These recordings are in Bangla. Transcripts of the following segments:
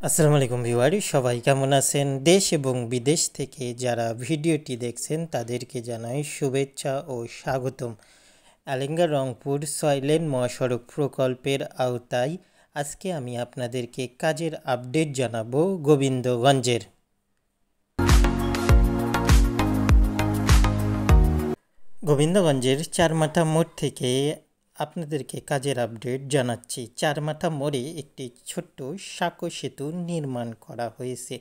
আসসালামু আলাইকুম ভিউয়ার, সবাই কেমন আছেন? দেশ এবং বিদেশ থেকে যারা ভিডিওটি দেখছেন তাদেরকে জানাই শুভেচ্ছা ও স্বাগতম। আলেঙ্গা রংপুর 6 লেন মহাসড়ক প্রকল্পের আওতায় আজকে আমি আপনাদেরকে কাজের আপডেট জানাবো গোবিন্দগঞ্জের। গোবিন্দগঞ্জের চারমাথা মোড় থেকে আপনাদেরকে কাজের আপডেট জানাচ্ছি। চারমাথা মোড়ে একটি ছোট্ট সাঁকো সেতু নির্মাণ করা হয়েছে।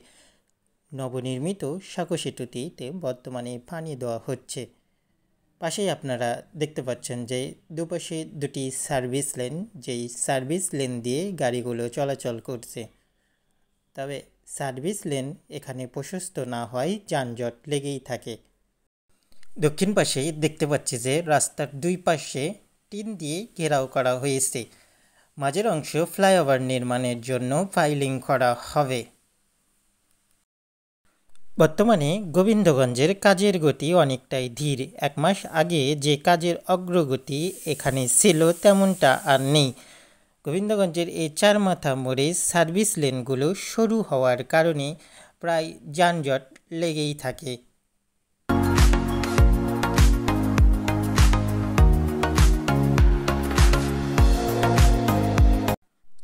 নবনির্মিত সাঁকো সেতুটিতে বর্তমানে পানি দেওয়া হচ্ছে। পাশেই আপনারা দেখতে পাচ্ছেন যে দুপাশে দুটি সার্ভিস লেন, যেই সার্ভিস লেন দিয়ে গাড়িগুলো চলাচল করছে। তবে সার্ভিস লেন এখানে প্রশস্ত না হয় যানজট লেগেই থাকে। দক্ষিণ পাশে দেখতে পাচ্ছি যে রাস্তার দুই পাশে টিন দিয়ে ঘেরাও করা হয়েছে। মাঝের অংশ ফ্লাইওভার নির্মাণের জন্য ফাইলিং করা হবে। বর্তমানে গোবিন্দগঞ্জের কাজের গতি অনেকটাই ধীর। 1 মাস আগে যে কাজের অগ্রগতি এখানে ছিল তেমনটা আর নেই। গোবিন্দগঞ্জের এই চারমাথা মোড়ে সার্ভিস লেনগুলো সরু হওয়ার কারণে প্রায় যানজট লেগেই থাকে।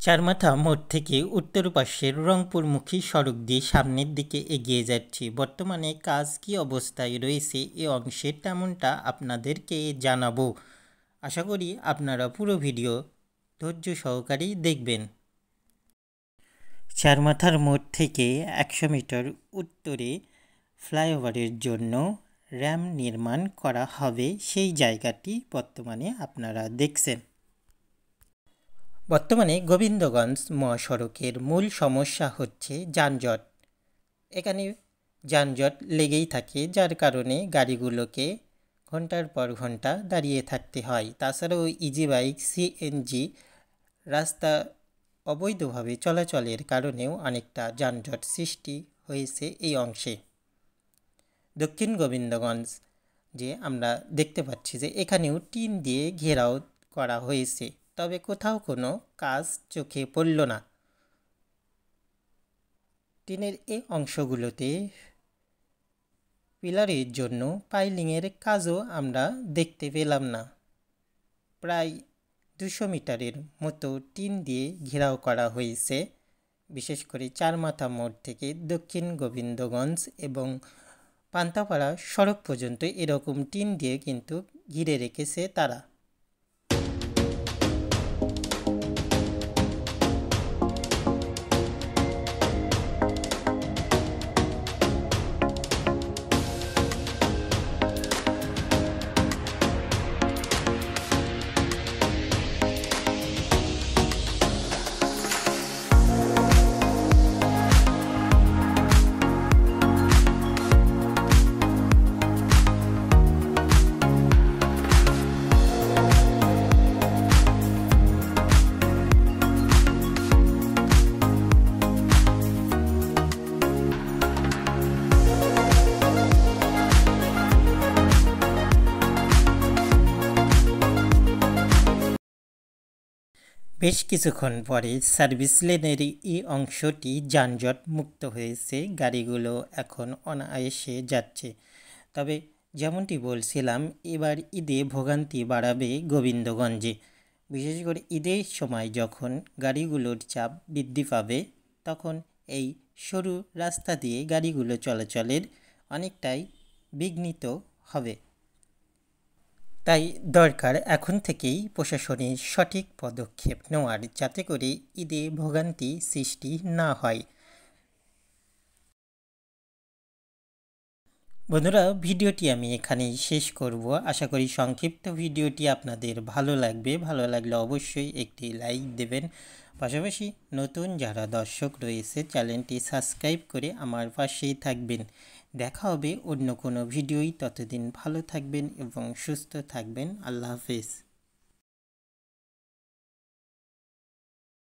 চারমাথা মোড় থেকে উত্তর পাশের রংপুরমুখী সড়ক দিয়ে সামনের দিকে এগিয়ে যাচ্ছি। বর্তমানে কাজ কী অবস্থায় রয়েছে এ অংশে তেমনটা আপনাদেরকে জানাবো। আশা করি আপনারা পুরো ভিডিও ধৈর্য সহকারেই দেখবেন। চারমাথার মোড় থেকে 100 মিটার উত্তরে ফ্লাইওভারের জন্য র্যাম্প নির্মাণ করা হবে, সেই জায়গাটি বর্তমানে আপনারা দেখছেন। বর্তমানে গোবিন্দগঞ্জ মহাসড়কের মূল সমস্যা হচ্ছে যানজট। এখানে যানজট লেগেই থাকে, যার কারণে গাড়িগুলোকে ঘন্টার পর ঘন্টা দাঁড়িয়ে থাকতে হয়। তাছাড়াও ইজি বাইক, সিএনজি রাস্তা অবৈধভাবে চলাচলের কারণেও অনেকটা যানজট সৃষ্টি হয়েছে এই অংশে। দক্ষিণ গোবিন্দগঞ্জ যে আমরা দেখতে পাচ্ছি যে এখানেও টিন দিয়ে ঘেরাও করা হয়েছে, তবে কোথাও কোনো কাজ চোখে পড়ল না। টিনের এই অংশগুলোতে পিলারের জন্য পাইলিংয়ের কাজও আমরা দেখতে পেলাম না। প্রায় 200 মিটারের মতো টিন দিয়ে ঘেরাও করা হয়েছে। বিশেষ করে চারমাথা মোড় থেকে দক্ষিণ গোবিন্দগঞ্জ এবং পান্তাপাড়া সড়ক পর্যন্ত এরকম টিন দিয়ে কিন্তু ঘিরে রেখেছে তারা। বেশ কিছুক্ষণ পরে সার্ভিস লেনের এই অংশটি যানজট মুক্ত হয়েছে, গাড়িগুলো এখন অনায়াসে যাচ্ছে। তবে যেমনটি বলছিলাম, এবার ঈদে ভোগান্তি বাড়াবে গোবিন্দগঞ্জে। বিশেষ করে ঈদের সময় যখন গাড়িগুলোর চাপ বৃদ্ধি পাবে, তখন এই সরু রাস্তা দিয়ে গাড়িগুলো চলাচলের অনেকটাই বিঘ্নিত হবে। তাই দরকার এখন থেকেই প্রশাসনের সঠিক পদক্ষেপ নেওয়ার, যাতে করে ঈদে ভোগান্তি সৃষ্টি না হয়। বন্ধুরা, ভিডিওটি আমি এখানেই শেষ করব। আশা করি সংক্ষিপ্ত ভিডিওটি আপনাদের ভালো লাগবে। ভালো লাগলে অবশ্যই একটি লাইক দেবেন। পাশাপাশি নতুন যারা দর্শক রয়েছে চ্যানেলটি সাবস্ক্রাইব করে আমার পাশেই থাকবেন। দেখা হবে অন্য কোনো ভিডিওই। ততদিন ভালো থাকবেন এবং সুস্থ থাকবেন। আল্লাহ হাফেজ।